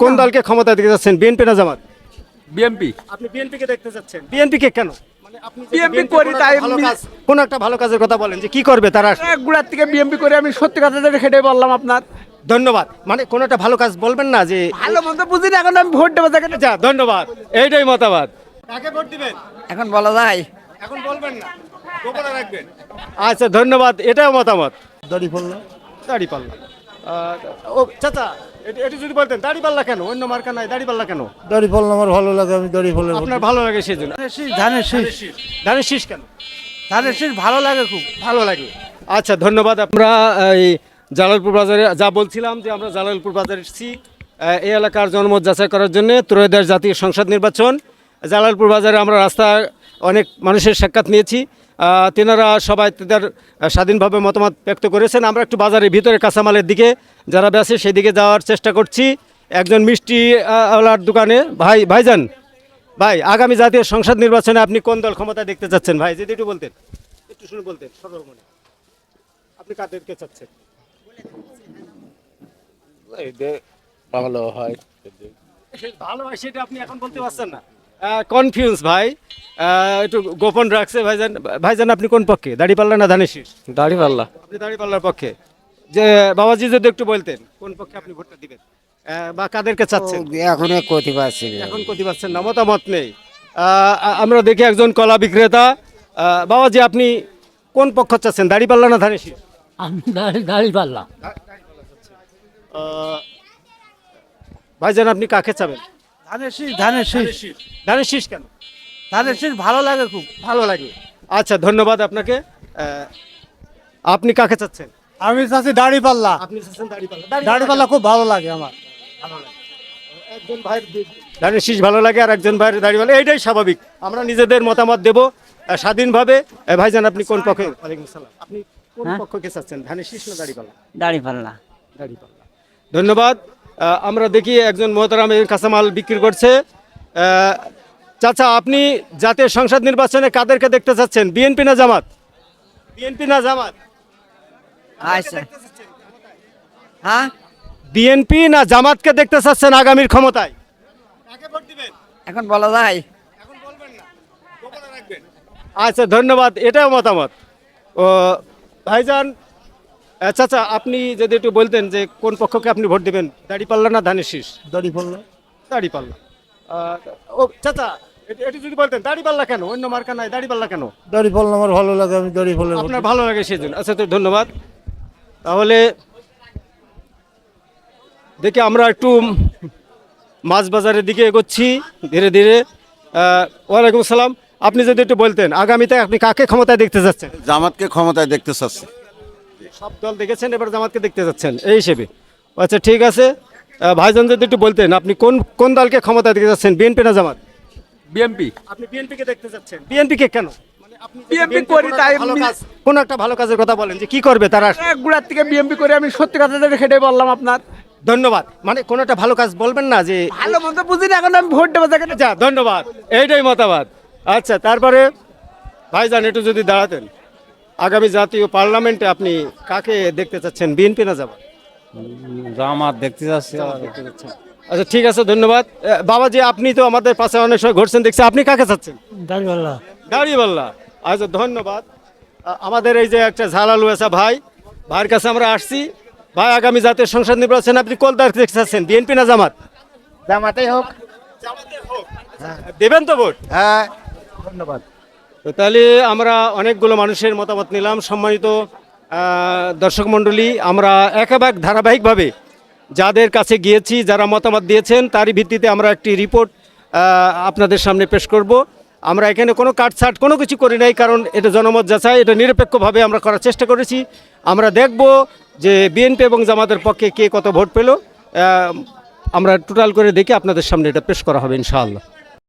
কোন দলকে ক্ষমতা দিতে যাচ্ছেন, বিএনপি না জামাত? বিএমপি। আপনি বিএনপি কে দেখতে যাচ্ছেন? বিএনপি কে কেন? মানে আপনি যদি BNP BNP করি কোনো তাই একটা ভালো কাজ, কোন একটা ভালো কাজের কথা বলেন যে কি করবে তারা। গুড়ার থেকে বিএমপি করে আমি সত্যি কথা যেটা সেটাই বললাম আপনার। ধন্যবাদ। মানে কোন একটা ভালো কাজ বলবেন না যে ভালো মন্দ বুঝি না, এখন আমি ভোট দেবো যাকে। আচ্ছা, ধন্যবাদ। এইটাই মতামত। কাকে ভোট দিবেন এখন বলা যায় এখন বলবেন না, গোপনে রাখবেন। আচ্ছা, ধন্যবাদ। এটাও মতামত। দাঁড়িপাল্লা। দাড়িপাল্লা। ও চাচা, এটা যদি বলতেন দাড়িপাল্লা কেন, অন্য মার্কা নাই, দাড়িপাল্লা কেন? দাঁড়িপাল্লা আমার ভালো লাগে, আমি দাঁড়িপাল্লা। আপনার ভালো লাগে সেই জন্য? ধানের শীষ। ধানের শীষ কেন? ধানের শীষ ভালো লাগে খুব। ভালো লাগে। আচ্ছা, ধন্যবাদ। আমরা এই জালালপুর বাজারে যা বলছিলাম যে আমরা জালালপুর বাজারে এসেছি এই এলাকার জনমত যাচাই করার জন্য ত্রয়োদশ জাতীয় সংসদ নির্বাচন। জালালপুর বাজারে আমরা রাস্তায় অনেক মানুষের সাক্ষাৎ নিয়েছি, তেনারা সবাই তাদের স্বাধীনভাবে মতামত ব্যক্ত করেছেন। আমরা একটু বাজারের ভিতরে কাঁচামালের দিকে যারা বেছে সেদিকে যাওয়ার চেষ্টা করছি। একজন মিষ্টি ওয়ালার দোকানে ভাইজান, ভাই, আগামী জাতীয় সংসদ নির্বাচনে আপনি কোন দল ক্ষমতা দেখতে চাচ্ছেন? ভাই যদি একটু বলতেন, একটু শুনে বলতেন সরল মনে, আপনি কাদেরকে চাচ্ছেন? ভালো হয়। ভালো হয় সেটা আপনি এখন বলতে পারছেন না, কনফিউজ ভাই, একটু গোপন রাখছে। ভাইজান, ভাইজান আপনি কোন পক্ষে, দাড়িপাল্লা না ধানের শীষ? দাড়িপাল্লা। আপনি দাড়িপাল্লার পক্ষে। যে বাবাজি যদি একটু বলতেন কোন পক্ষে আপনি ভোটটা দিবেন বা কাদেরকে চাচ্ছেন? এখন ক্ষতি পাচ্ছি এখন কোথায় পাচ্ছেন না, মতামত নেই। আমরা দেখি একজন কলা বিক্রেতা। বাবাজি আপনি কোন পক্ষ চাচ্ছেন, দাড়িপাল্লা না ধানের শীষ? আমি দাড়িপাল্লা। ভাইজান আপনি কাকে চাবেন? ধানের শীষ। ধানের শীষ। ধানের শীষ কেন? ধানের শীষ ভালো লাগে খুব। ভালো লাগে। আচ্ছা, ধন্যবাদ আপনাকে। আপনি কাকে চাচ্ছেন? আমি চাচ্ছি দাঁড়িপাল্লা। আপনি চাচ্ছেন দাড়িপাল্লা। দাঁড়িপাল্লা খুব ভালো লাগে আমার। একজন ভাই ধানের শীষ ভালো লাগে আর একজন ভাইয়ের দাড়িপাল্লা, এইটাই স্বাভাবিক। আমরা নিজেদের মতামত দেব স্বাধীনভাবে। ভাইজান আপনি কোন পক্ষে? ওয়ালাইকুম আসসালাম। আপনি কোন পক্ষকে চাচ্ছেন, ধানের শীষ না দাড়িপাল্লা? দাড়িপাল্লা। দাড়িপাল্লা। ধন্যবাদ। আমরা দেখি একজন মোহতারাম কাঁচামাল বিক্রি করছে। চাচা, আপনি জাতীয় সংসদ নির্বাচনে কাদেরকে দেখতে চাচ্ছেন, বিএনপি না জামাত? বিএনপি না জামাত? আচ্ছা। হ্যাঁ, বিএনপি না জামাতকে দেখতে চাচ্ছেন আগামীর ক্ষমতায়? কাকে ভোট দিবেন এখন বলা যায় এখন বলবেন না, গোপনে রাখবেন। আচ্ছা, ধন্যবাদ। এটাও মতামত। ও ভাইজান, চাচা আপনি যদি একটু বলতেন যে কোন পক্ষকে আপনি ভোট দিবেন, দাড়িপাল্লা না ধানের শীষ? দাঁড়িপাল্লা। দাড়িপাল্লা। ও চাচা, এটা যদি বলতেন দাড়িপাল্লা কেন, অন্য মার্কা নাই, দাড়িপাল্লা কেন? দাঁড়িপাল্লা আমার ভালো লাগে, আমি দাঁড়িপাল্লা। আপনার ভালো লাগে সেই জন্য। আচ্ছা, তো ধন্যবাদ। তাহলে দেখি আমরা একটু মাছ বাজারের দিকে এগোচ্ছি ধীরে ধীরে। ওয়ালাইকুম আসসালাম। আপনি যদি একটু বলতেন আগামীতে আপনি কাকে ক্ষমতায় দেখতে যাচ্ছেন? জামাতকে ক্ষমতায় দেখতে চাচ্ছি। সব দল দেখেছেন, এবার জামাতকে দেখতে যাচ্ছেন এই হিসেবে। আচ্ছা, ঠিক আছে। ভাইজান যদি একটু বলতেন আপনি কোন কোন দলকে ক্ষমতায় দেখতে যাচ্ছেন, বিএনপি না জামাত? বিএমপি। আপনি বিএনপি কে দেখতে যাচ্ছেন? বিএনপি কে কেন? মানে আপনি যদি BNP BNP করি কোনো তাই একটা ভালো কাজ, কোন একটা ভালো কাজের কথা বলেন যে কি করবে তারা। গুড়ার থেকে বিএমপি করে আমি সত্যি কথা যেটা সেটাই বললাম আপনার। ধন্যবাদ। মানে কোন একটা ভালো কাজ বলবেন না যে ভালো মন্দ বুঝি না, এখন আমি ভোট দেবো যাকে। আচ্ছা, ধন্যবাদ। এইটাই মতামত। আচ্ছা, তারপরে ভাইজান একটু যদি দাঁড়াতেন, আগামী জাতীয় পার্লামেন্টে আপনি কাকে দেখতে চাচ্ছেন, বিএনপি না জামাত? জামাত দেখতে যাচ্ছি। আচ্ছা, ঠিক আছে, ধন্যবাদ। বাবাজি আপনি তো আমাদের পাশে অনেক সময় ঘুরছেন দেখছি, আপনি কাকে চাচ্ছেন? দাঁড়িপাল্লা। দাড়িপাল্লা। আচ্ছা, ধন্যবাদ। আমাদের এই যে একটা ঝালালু আছে ভাইয়ের কাছে আমরা আসছি। ভাই, আগামী জাতীয় সংসদ নির্বাচনে আপনি কোন দল দেখতে চাচ্ছেন, বিএনপি না জামাত? জামাতেই হোক। দেবেন তো ভোট? হ্যাঁ। ধন্যবাদ। তো তাহলে আমরা অনেকগুলো মানুষের মতামত নিলাম। সম্মানিত দর্শক মণ্ডলী, আমরা একেবারে ধারাবাহিকভাবে যাদের কাছে গিয়েছি, যারা মতামত দিয়েছেন তারই ভিত্তিতে আমরা একটি রিপোর্ট আপনাদের সামনে পেশ করব। আমরা এখানে কোনো কাটছাট কোনো কিছু করি নাই, কারণ এটা জনমত যাচাই, এটা নিরপেক্ষভাবে আমরা করার চেষ্টা করেছি। আমরা দেখব যে বিএনপি এবং জামাতের পক্ষে কে কত ভোট পেল। আমরা টোটাল করে দেখে আপনাদের সামনে এটা পেশ করা হবে ইনশাআল্লাহ।